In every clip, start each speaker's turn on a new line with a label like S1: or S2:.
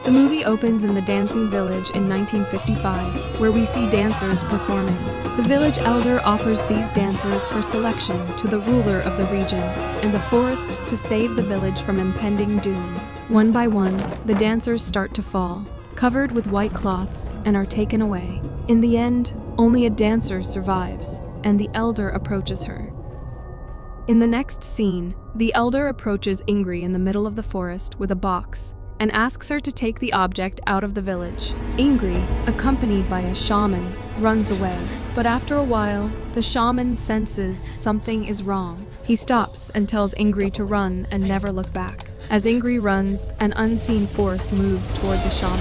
S1: The movie opens in the dancing village in 1955, where we see dancers performing. The village elder offers these dancers for selection to the ruler of the region and the forest to save the village from impending doom. One by one, the dancers start to fall, covered with white cloths, and are taken away. In the end, only a dancer survives, and the elder approaches her. In the next scene, the elder approaches Ingrid in the middle of the forest with a box and asks her to take the object out of the village. Ingrid, accompanied by a shaman, runs away. But after a while, the shaman senses something is wrong. He stops and tells Ingrid to run and never look back. As Ingrid runs, an unseen force moves toward the shaman,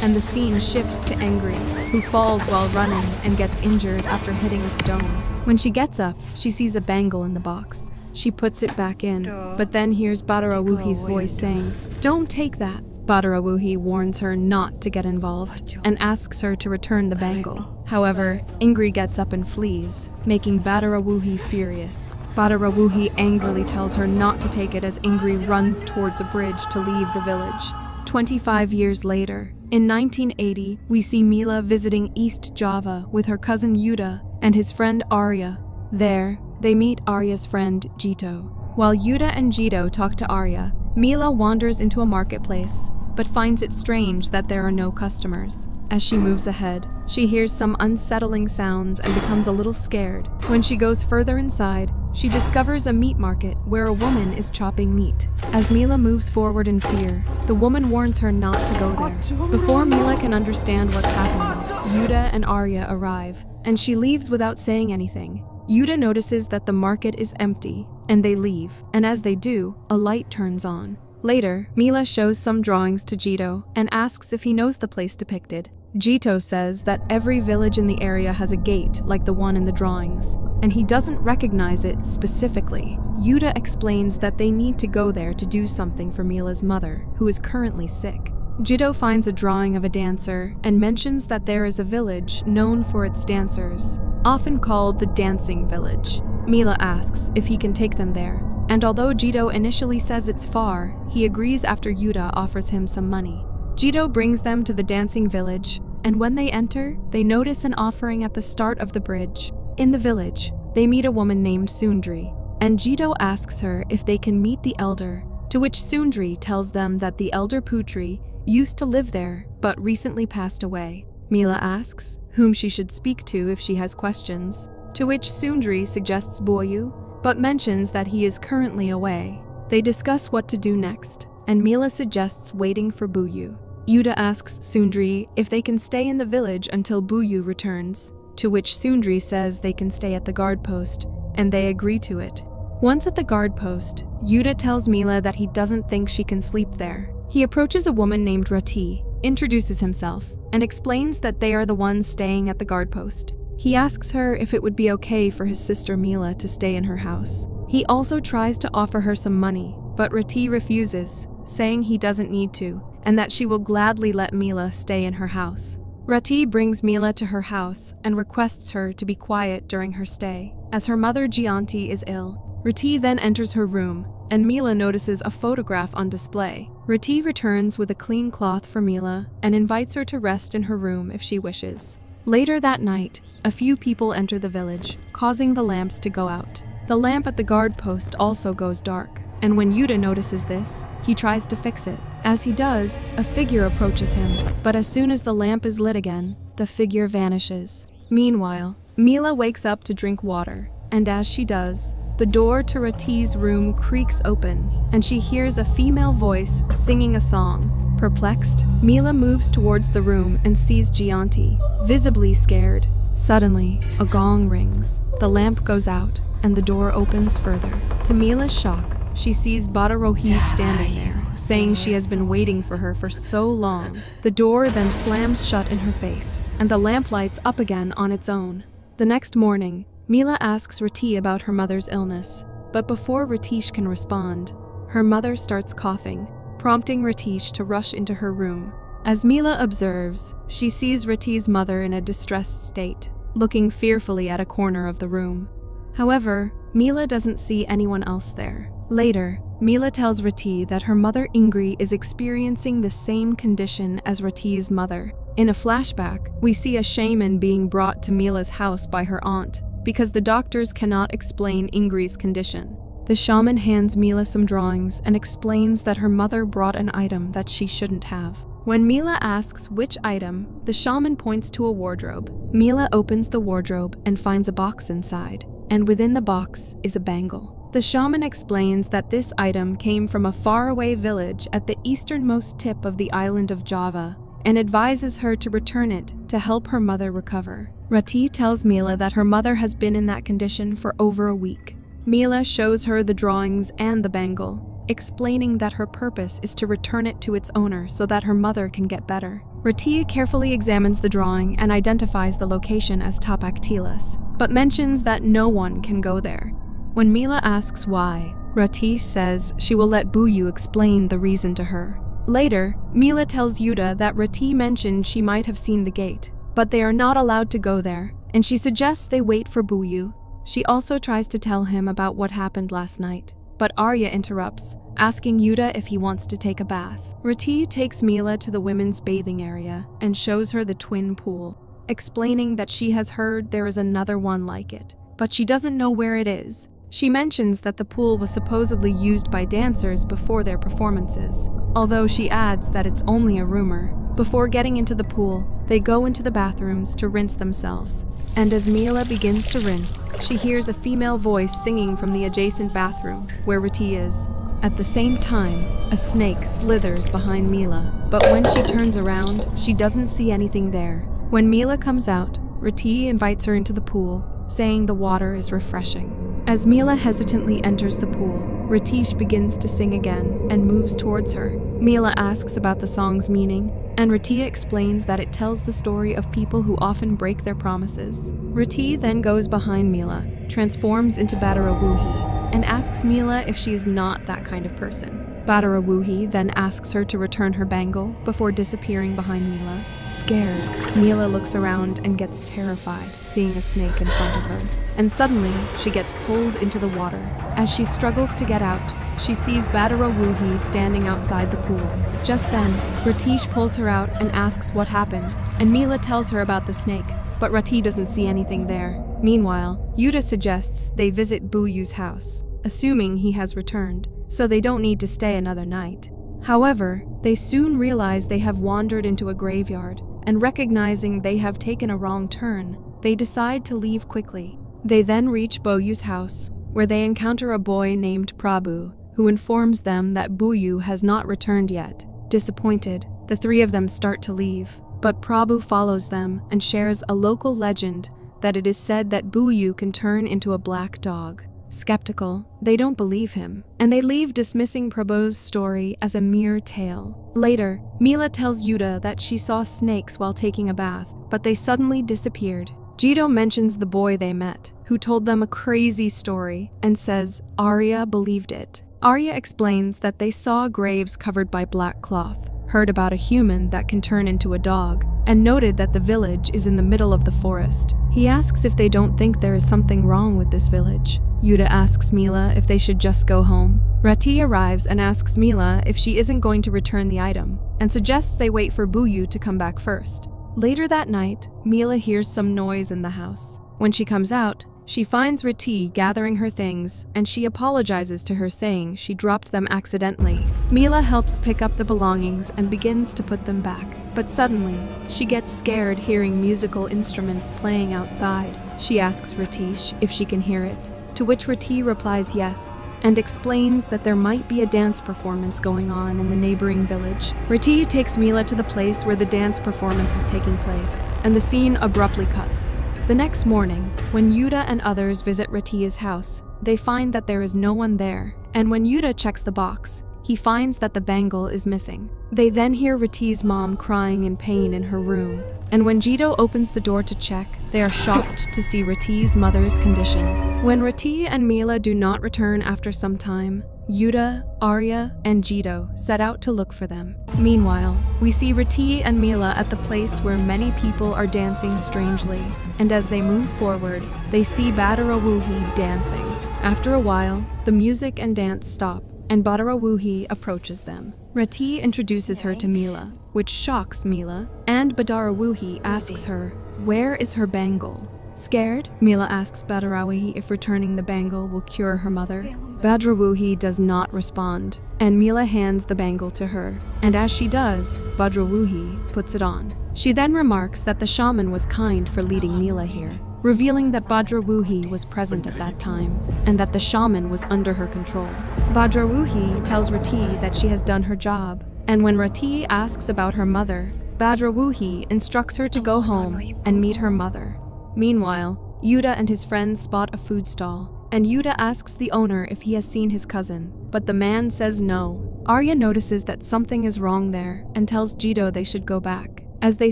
S1: and the scene shifts to Ingrid, who falls while running and gets injured after hitting a stone. When she gets up, she sees a bangle in the box. She puts it back in, but then hears Badarawuhi's voice saying, "Don't take that." Badarawuhi warns her not to get involved and asks her to return the bangle. However, Ingrid gets up and flees, making Badarawuhi furious. Badarawuhi angrily tells her not to take it as Ingrid runs towards a bridge to leave the village. 25 years later, in 1980, we see Mila visiting East Java with her cousin Yuda and his friend Arya. There, they meet Arya's friend Jito. While Yuda and Jito talk to Arya, Mila wanders into a marketplace, but finds it strange that there are no customers. As she moves ahead, she hears some unsettling sounds and becomes a little scared. When she goes further inside, she discovers a meat market where a woman is chopping meat. As Mila moves forward in fear, the woman warns her not to go there. Before Mila can understand what's happening, Yuda and Arya arrive, and she leaves without saying anything. Yuda notices that the market is empty, and they leave, and as they do, a light turns on. Later, Mila shows some drawings to Jito and asks if he knows the place depicted. Jito says that every village in the area has a gate like the one in the drawings, and he doesn't recognize it specifically. Yuda explains that they need to go there to do something for Mila's mother, who is currently sick. Jito finds a drawing of a dancer and mentions that there is a village known for its dancers, often called the Dancing Village. Mila asks if he can take them there, and although Jito initially says it's far, he agrees after Yuda offers him some money. Jito brings them to the Dancing Village, and when they enter, they notice an offering at the start of the bridge. In the village, they meet a woman named Sundri, and Jito asks her if they can meet the elder, to which Sundri tells them that the elder Putri used to live there, but recently passed away. Mila asks whom she should speak to if she has questions, to which Sundri suggests Boyu, but mentions that he is currently away. They discuss what to do next, and Mila suggests waiting for Boyu. Yuda asks Sundri if they can stay in the village until Boyu returns, to which Sundri says they can stay at the guard post, and they agree to it. Once at the guard post, Yuda tells Mila that he doesn't think she can sleep there. He approaches a woman named Rati, introduces himself, and explains that they are the ones staying at the guard post. He asks her if it would be okay for his sister Mila to stay in her house. He also tries to offer her some money, but Rati refuses, saying he doesn't need to, and that she will gladly let Mila stay in her house. Rati brings Mila to her house and requests her to be quiet during her stay, as her mother Gianti is ill. Rati then enters her room, and Mila notices a photograph on display. Rati returns with a clean cloth for Mila and invites her to rest in her room if she wishes. Later that night, a few people enter the village, causing the lamps to go out. The lamp at the guard post also goes dark, and when Yuda notices this, he tries to fix it. As he does, a figure approaches him, but as soon as the lamp is lit again, the figure vanishes. Meanwhile, Mila wakes up to drink water, and as she does, the door to Rati's room creaks open, and she hears a female voice singing a song. Perplexed, Mila moves towards the room and sees Gianti, visibly scared. Suddenly, a gong rings, the lamp goes out, and the door opens further. To Mila's shock, she sees Badarawuhi standing there, saying she has been waiting for her for so long. The door then slams shut in her face, and the lamp lights up again on its own. The next morning, Mila asks Rati about her mother's illness, but before Ratish can respond, her mother starts coughing, prompting Ratish to rush into her room. As Mila observes, she sees Rati's mother in a distressed state, looking fearfully at a corner of the room. However, Mila doesn't see anyone else there. Later, Mila tells Rati that her mother Ingrid is experiencing the same condition as Rati's mother. In a flashback, we see a shaman being brought to Mila's house by her aunt because the doctors cannot explain Ingrid's condition. The shaman hands Mila some drawings and explains that her mother brought an item that she shouldn't have. When Mila asks which item, the shaman points to a wardrobe. Mila opens the wardrobe and finds a box inside, and within the box is a bangle. The shaman explains that this item came from a faraway village at the easternmost tip of the island of Java and advises her to return it to help her mother recover. Rati tells Mila that her mother has been in that condition for over a week. Mila shows her the drawings and the bangle, explaining that her purpose is to return it to its owner so that her mother can get better. Rati carefully examines the drawing and identifies the location as Tapak Tilas, but mentions that no one can go there. When Mila asks why, Rati says she will let Buyu explain the reason to her. Later, Mila tells Yuda that Rati mentioned she might have seen the gate, but they are not allowed to go there, and she suggests they wait for Buyu. She also tries to tell him about what happened last night, but Arya interrupts, asking Yuda if he wants to take a bath. Rati takes Mila to the women's bathing area and shows her the twin pool, explaining that she has heard there is another one like it, but she doesn't know where it is. She mentions that the pool was supposedly used by dancers before their performances, although she adds that it's only a rumor. Before getting into the pool, they go into the bathrooms to rinse themselves, and as Mila begins to rinse, she hears a female voice singing from the adjacent bathroom, where Rati is. At the same time, a snake slithers behind Mila, but when she turns around, she doesn't see anything there. When Mila comes out, Rati invites her into the pool, saying the water is refreshing. As Mila hesitantly enters the pool, Ratish begins to sing again and moves towards her. Mila asks about the song's meaning, and Rati explains that it tells the story of people who often break their promises. Rati then goes behind Mila, transforms into Badarawuhi, and asks Mila if she is not that kind of person. Badarawuhi then asks her to return her bangle before disappearing behind Mila. Scared, Mila looks around and gets terrified, seeing a snake in front of her. And suddenly, she gets pulled into the water. As she struggles to get out, she sees Badarawuhi standing outside the pool. Just then, Ratish pulls her out and asks what happened, and Mila tells her about the snake, but Rati doesn't see anything there. Meanwhile, Yuda suggests they visit Buyu's house, assuming he has returned, so they don't need to stay another night. However, they soon realize they have wandered into a graveyard, and recognizing they have taken a wrong turn, they decide to leave quickly. They then reach Buyu's house, where they encounter a boy named Prabhu, who informs them that Buyu has not returned yet. Disappointed, the three of them start to leave, but Prabhu follows them and shares a local legend that it is said that Buyu can turn into a black dog. Skeptical, they don't believe him, and they leave, dismissing Prabhu's story as a mere tale. Later, Mila tells Yuda that she saw snakes while taking a bath, but they suddenly disappeared. Jito mentions the boy they met, who told them a crazy story, and says Arya believed it. Arya explains that they saw graves covered by black cloth, heard about a human that can turn into a dog, and noted that the village is in the middle of the forest. He asks if they don't think there is something wrong with this village. Yuda asks Mila if they should just go home. Rati arrives and asks Mila if she isn't going to return the item, and suggests they wait for Buyu to come back first. Later that night, Mila hears some noise in the house. When she comes out, she finds Rati gathering her things, and she apologizes to her, saying she dropped them accidentally. Mila helps pick up the belongings and begins to put them back, but suddenly, she gets scared hearing musical instruments playing outside. She asks Ratish if she can hear it, to which Rati replies yes, and explains that there might be a dance performance going on in the neighboring village. Rati takes Mila to the place where the dance performance is taking place, and the scene abruptly cuts. The next morning, when Yuda and others visit Rati's house, they find that there is no one there, and when Yuda checks the box, he finds that the bangle is missing. They then hear Rati's mom crying in pain in her room, and when Jito opens the door to check, they are shocked to see Rati's mother's condition. When Rati and Mila do not return after some time, Yuda, Arya, and Jito set out to look for them. Meanwhile, we see Rati and Mila at the place where many people are dancing strangely, and as they move forward, they see Badarawuhi dancing. After a while, the music and dance stop, and Badarawuhi approaches them. Rati introduces her to Mila, which shocks Mila, and Badarawuhi asks her, where is her bangle? Scared, Mila asks Badarawuhi if returning the bangle will cure her mother. Badarawuhi does not respond, and Mila hands the bangle to her, and as she does, Badarawuhi puts it on. She then remarks that the shaman was kind for leading Mila here, revealing that Badarawuhi was present at that time, and that the shaman was under her control. Badarawuhi tells Rati that she has done her job, and when Rati asks about her mother, Badarawuhi instructs her to go home and meet her mother. Meanwhile, Yuda and his friends spot a food stall, and Yuda asks the owner if he has seen his cousin, but the man says no. Arya notices that something is wrong there and tells Jito they should go back. As they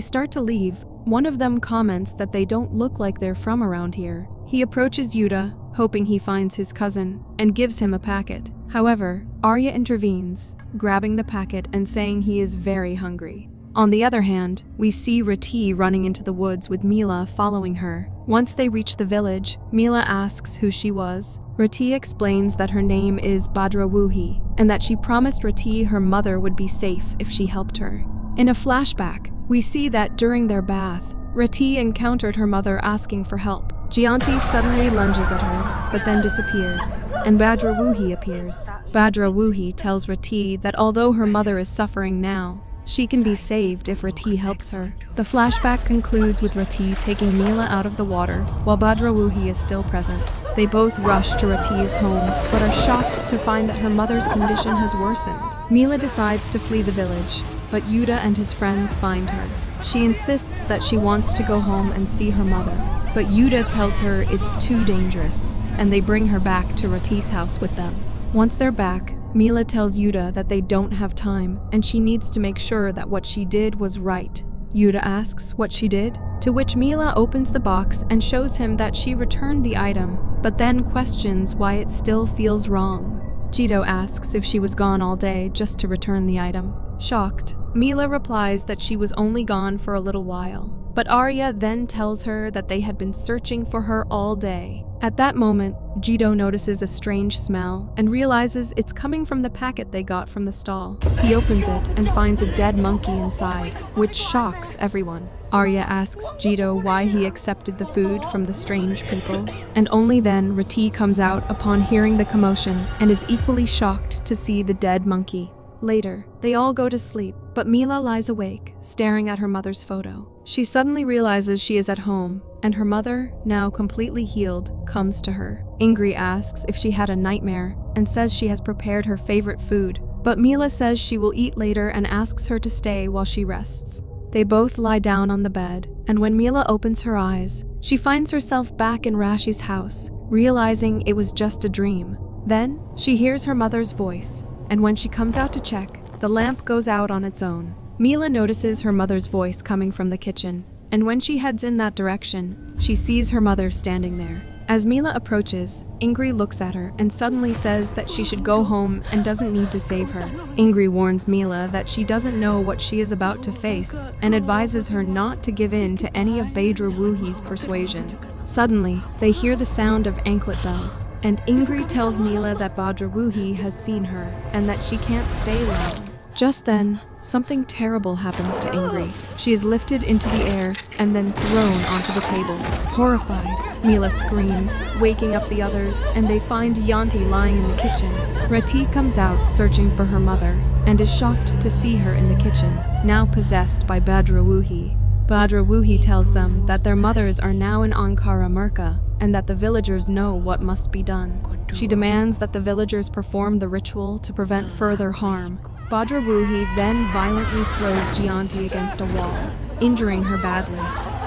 S1: start to leave, one of them comments that they don't look like they're from around here. He approaches Yuda, hoping he finds his cousin, and gives him a packet. However, Arya intervenes, grabbing the packet and saying he is very hungry. On the other hand, we see Rati running into the woods with Mila following her. Once they reach the village, Mila asks who she was. Rati explains that her name is Badarawuhi, and that she promised Rati her mother would be safe if she helped her. In a flashback, we see that during their bath, Rati encountered her mother asking for help. Gianti suddenly lunges at her, but then disappears, and Badarawuhi appears. Badarawuhi tells Rati that although her mother is suffering now, she can be saved if Rati helps her. The flashback concludes with Rati taking Mila out of the water, while Badarawuhi is still present. They both rush to Rati's home, but are shocked to find that her mother's condition has worsened. Mila decides to flee the village, but Yuda and his friends find her. She insists that she wants to go home and see her mother, but Yuda tells her it's too dangerous, and they bring her back to Rati's house with them. Once they're back, Mila tells Yuda that they don't have time, and she needs to make sure that what she did was right. Yuda asks what she did, to which Mila opens the box and shows him that she returned the item, but then questions why it still feels wrong. Jito asks if she was gone all day just to return the item. Shocked, Mila replies that she was only gone for a little while, but Arya then tells her that they had been searching for her all day. At that moment, Jito notices a strange smell and realizes it's coming from the packet they got from the stall. He opens it and finds a dead monkey inside, which shocks everyone. Arya asks Jito why he accepted the food from the strange people, and only then Rati comes out upon hearing the commotion and is equally shocked to see the dead monkey. Later, they all go to sleep, but Mila lies awake, staring at her mother's photo. She suddenly realizes she is at home, and her mother, now completely healed, comes to her. Ingrid asks if she had a nightmare, and says she has prepared her favorite food, but Mila says she will eat later and asks her to stay while she rests. They both lie down on the bed, and when Mila opens her eyes, she finds herself back in Rashi's house, realizing it was just a dream. Then, she hears her mother's voice, and when she comes out to check, the lamp goes out on its own. Mila notices her mother's voice coming from the kitchen, and when she heads in that direction, she sees her mother standing there. As Mila approaches, Ingrid looks at her and suddenly says that she should go home and doesn't need to save her. Ingrid warns Mila that she doesn't know what she is about to face and advises her not to give in to any of Badarawuhi's persuasion. Suddenly, they hear the sound of anklet bells, and Ingrid tells Mila that Badarawuhi has seen her and that she can't stay long. Just then, something terrible happens to Ingrid. She is lifted into the air and then thrown onto the table. Horrified, Mila screams, waking up the others, and they find Yanti lying in the kitchen. Rati comes out searching for her mother and is shocked to see her in the kitchen, now possessed by Badarawuhi. Badarawuhi tells them that their mothers are now in Ankara Murka and that the villagers know what must be done. She demands that the villagers perform the ritual to prevent further harm. Badarawuhi then violently throws Gianti against a wall, injuring her badly,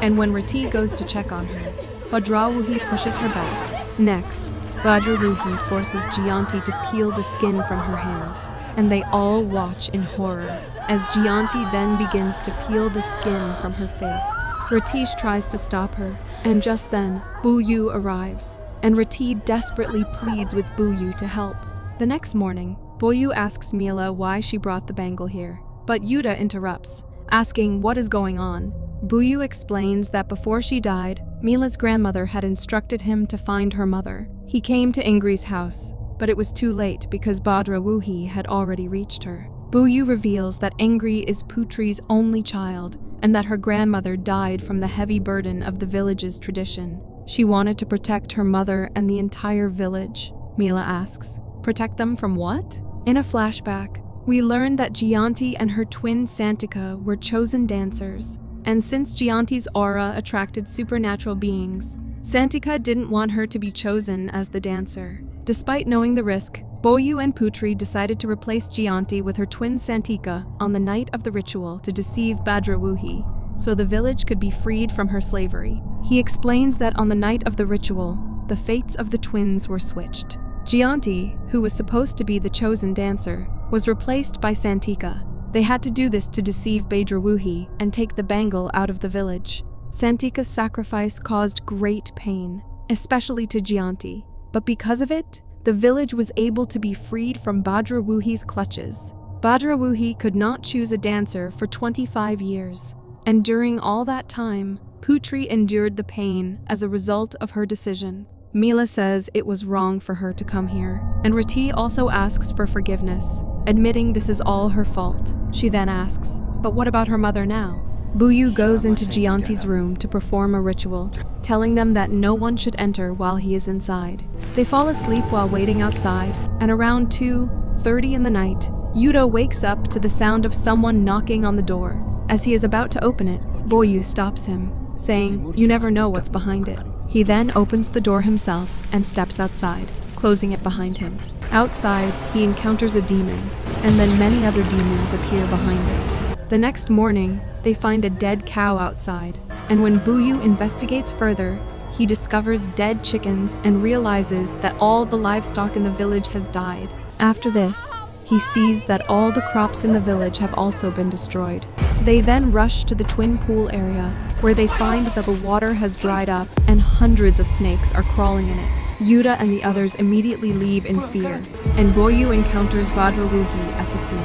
S1: and when Rati goes to check on her, Badarawuhi pushes her back. Next, Badarawuhi forces Gianti to peel the skin from her hand, and they all watch in horror as Gianti then begins to peel the skin from her face. Ratish tries to stop her, and just then, Buyu arrives, and Rati desperately pleads with Buyu to help. The next morning, Buyu asks Mila why she brought the bangle here, but Yuda interrupts, asking what is going on. Buyu explains that before she died, Mila's grandmother had instructed him to find her mother. He came to Ingrid's house, but it was too late because Badarawuhi had already reached her. Buyu reveals that Angry is Putri's only child and that her grandmother died from the heavy burden of the village's tradition. She wanted to protect her mother and the entire village. Mila asks, "Protect them from what?" In a flashback, we learn that Gianti and her twin Santika were chosen dancers, and since Gianti's aura attracted supernatural beings, Santika didn't want her to be chosen as the dancer. Despite knowing the risk, Buyu and Putri decided to replace Gianti with her twin Santika on the night of the ritual to deceive Badarawuhi, so the village could be freed from her slavery. He explains that on the night of the ritual, the fates of the twins were switched. Gianti, who was supposed to be the chosen dancer, was replaced by Santika. They had to do this to deceive Badarawuhi and take the bangle out of the village. Santika's sacrifice caused great pain, especially to Gianti, but because of it, the village was able to be freed from Badarawuhi's clutches. Badarawuhi could not choose a dancer for 25 years, and during all that time, Putri endured the pain as a result of her decision. Mila says it was wrong for her to come here, and Rati also asks for forgiveness, admitting this is all her fault. She then asks, "But what about her mother now?" Buyu goes into Gianti's room to perform a ritual, telling them that no one should enter while he is inside. They fall asleep while waiting outside, and around 2:30 in the night, Yuta wakes up to the sound of someone knocking on the door. As he is about to open it, Buyu stops him, saying, "You never know what's behind it." He then opens the door himself and steps outside, closing it behind him. Outside, he encounters a demon, and then many other demons appear behind it. The next morning, they find a dead cow outside, and when Buyu investigates further, he discovers dead chickens and realizes that all the livestock in the village has died. After this, he sees that all the crops in the village have also been destroyed. They then rush to the twin pool area, where they find that the water has dried up and hundreds of snakes are crawling in it. Yuta and the others immediately leave in fear, and Buyu encounters Badarawuhi at the scene.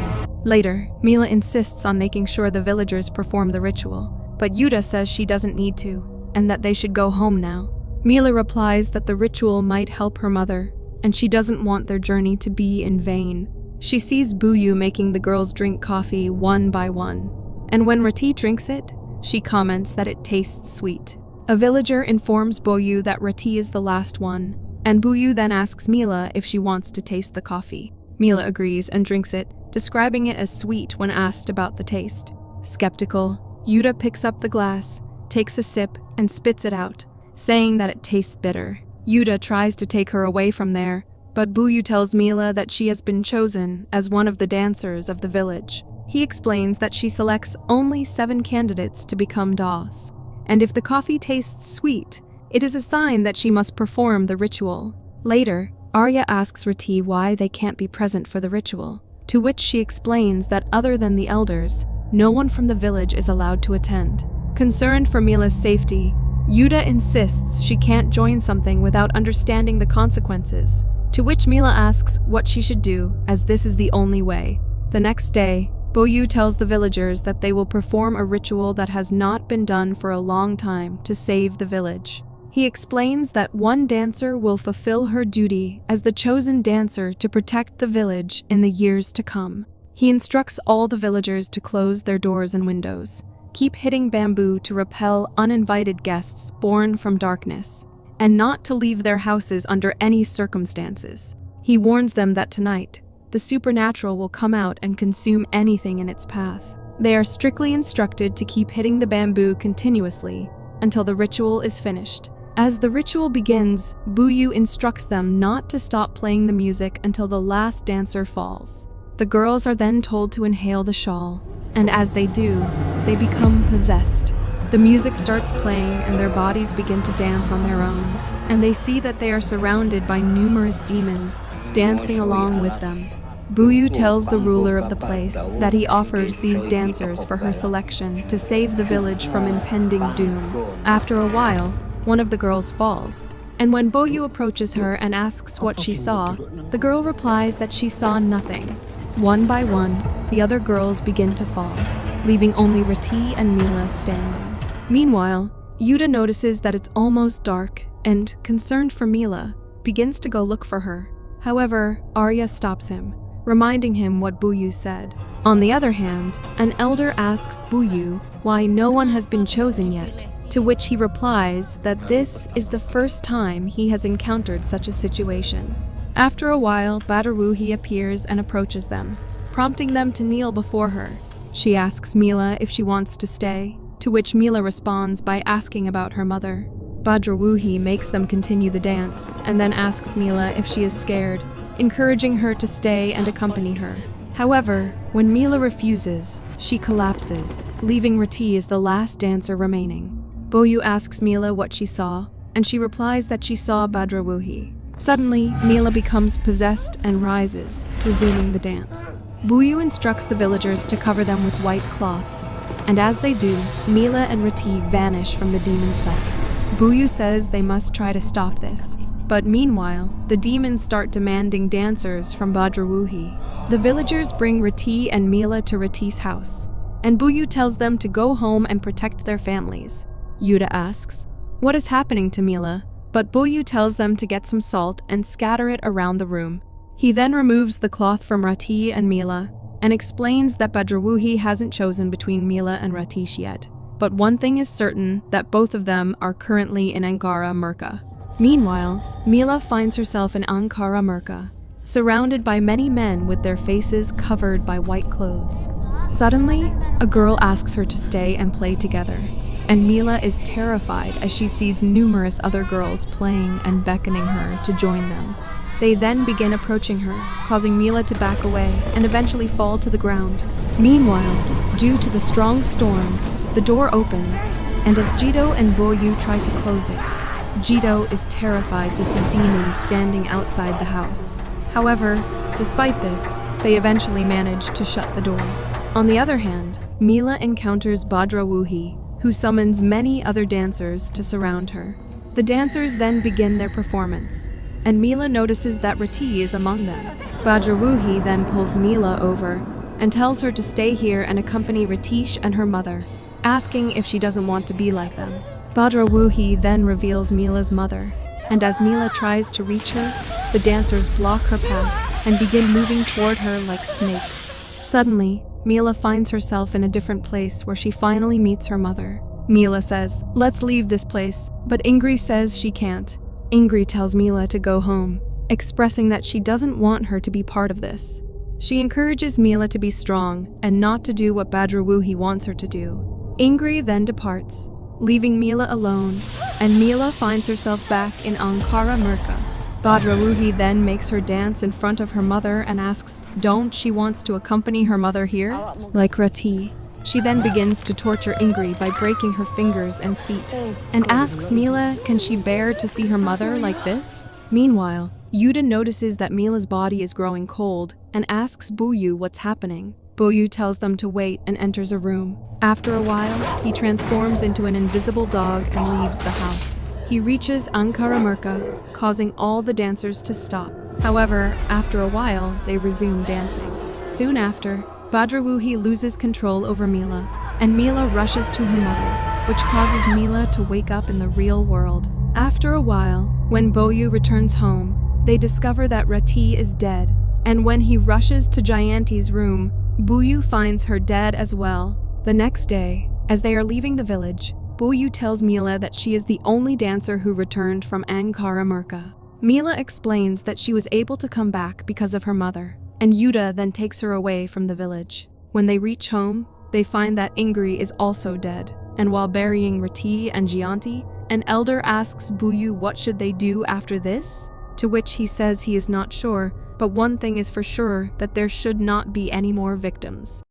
S1: Later, Mila insists on making sure the villagers perform the ritual, but Yuta says she doesn't need to, and that they should go home now. Mila replies that the ritual might help her mother, and she doesn't want their journey to be in vain. She sees Buyu making the girls drink coffee one by one, and when Rati drinks it, she comments that it tastes sweet. A villager informs Buyu that Rati is the last one, and Buyu then asks Mila if she wants to taste the coffee. Mila agrees and drinks it, describing it as sweet when asked about the taste. Skeptical, Yuta picks up the glass, takes a sip, and spits it out, saying that it tastes bitter. Yuta tries to take her away from there, but Buyu tells Mila that she has been chosen as one of the dancers of the village. He explains that she selects only 7 candidates to become DOS, and if the coffee tastes sweet, it is a sign that she must perform the ritual. Later, Arya asks Rati why they can't be present for the ritual, to which she explains that other than the elders, no one from the village is allowed to attend. Concerned for Mila's safety, Yuta insists she can't join something without understanding the consequences, to which Mila asks what she should do, as this is the only way. The next day, Buyu tells the villagers that they will perform a ritual that has not been done for a long time to save the village. He explains that one dancer will fulfill her duty as the chosen dancer to protect the village in the years to come. He instructs all the villagers to close their doors and windows, keep hitting bamboo to repel uninvited guests born from darkness, and not to leave their houses under any circumstances. He warns them that tonight, the supernatural will come out and consume anything in its path. They are strictly instructed to keep hitting the bamboo continuously until the ritual is finished. As the ritual begins, Buyu instructs them not to stop playing the music until the last dancer falls. The girls are then told to inhale the shawl, and as they do, they become possessed. The music starts playing and their bodies begin to dance on their own, and they see that they are surrounded by numerous demons dancing along with them. Buyu tells the ruler of the place that he offers these dancers for her selection to save the village from impending doom. After a while, one of the girls falls, and when Buyu approaches her and asks what she saw, the girl replies that she saw nothing. One by one, the other girls begin to fall, leaving only Rati and Mila standing. Meanwhile, Yuta notices that it's almost dark and, concerned for Mila, begins to go look for her. However, Arya stops him, reminding him what Buyu said. On the other hand, an elder asks Buyu why no one has been chosen yet, to which he replies that this is the first time he has encountered such a situation. After a while, Badarawuhi appears and approaches them, prompting them to kneel before her. She asks Mila if she wants to stay, to which Mila responds by asking about her mother. Badarawuhi makes them continue the dance, and then asks Mila if she is scared, encouraging her to stay and accompany her. However, when Mila refuses, she collapses, leaving Rati as the last dancer remaining. Buyu asks Mila what she saw, and she replies that she saw Badarawuhi. Suddenly, Mila becomes possessed and rises, resuming the dance. Buyu instructs the villagers to cover them with white cloths, and as they do, Mila and Rati vanish from the demon's sight. Buyu says they must try to stop this, but meanwhile, the demons start demanding dancers from Badarawuhi. The villagers bring Rati and Mila to Rati's house, and Buyu tells them to go home and protect their families. Yuda asks, "What is happening to Mila?" But Buyu tells them to get some salt and scatter it around the room. He then removes the cloth from Rati and Mila and explains that Badarawuhi hasn't chosen between Mila and Ratish yet. But one thing is certain, that both of them are currently in Ankara Murka. Meanwhile, Mila finds herself in Ankara Murka, surrounded by many men with their faces covered by white clothes. Suddenly, a girl asks her to stay and play together, and Mila is terrified as she sees numerous other girls playing and beckoning her to join them. They then begin approaching her, causing Mila to back away and eventually fall to the ground. Meanwhile, due to the strong storm, the door opens, and as Jito and Buyu try to close it, Jito is terrified to see demons standing outside the house. However, despite this, they eventually manage to shut the door. On the other hand, Mila encounters Badarawuhi, who summons many other dancers to surround her. The dancers then begin their performance, and Mila notices that Rati is among them. Badarawuhi then pulls Mila over and tells her to stay here and accompany Ratish and her mother, asking if she doesn't want to be like them. Badarawuhi then reveals Mila's mother, and as Mila tries to reach her, the dancers block her path and begin moving toward her like snakes. Suddenly, Mila finds herself in a different place where she finally meets her mother. Mila says, "Let's leave this place," but Ingrid says she can't. Ingrid tells Mila to go home, expressing that she doesn't want her to be part of this. She encourages Mila to be strong and not to do what Badarawuhi wants her to do. Ingrid then departs, leaving Mila alone, and Mila finds herself back in Ankara Murka. Badarawuhi then makes her dance in front of her mother and asks don't she wants to accompany her mother here, like Rati. She then begins to torture Ingrid by breaking her fingers and feet, and asks Mila can she bear to see her mother like this? Meanwhile, Yuda notices that Mila's body is growing cold and asks Buyu what's happening. Buyu tells them to wait and enters a room. After a while, he transforms into an invisible dog and leaves the house. He reaches Ankara Murka, causing all the dancers to stop. However, after a while, they resume dancing. Soon after, Badarawuhi loses control over Mila, and Mila rushes to her mother, which causes Mila to wake up in the real world. After a while, when Buyu returns home, they discover that Rati is dead, and when he rushes to Jayanti's room, Buyu finds her dead as well. The next day, as they are leaving the village, Buyu tells Mila that she is the only dancer who returned from Ankara Murka. Mila explains that she was able to come back because of her mother, and Yuda then takes her away from the village. When they reach home, they find that Ingrid is also dead, and while burying Rati and Jayanti, an elder asks Buyu what should they do after this, to which he says he is not sure, but one thing is for sure, that there should not be any more victims.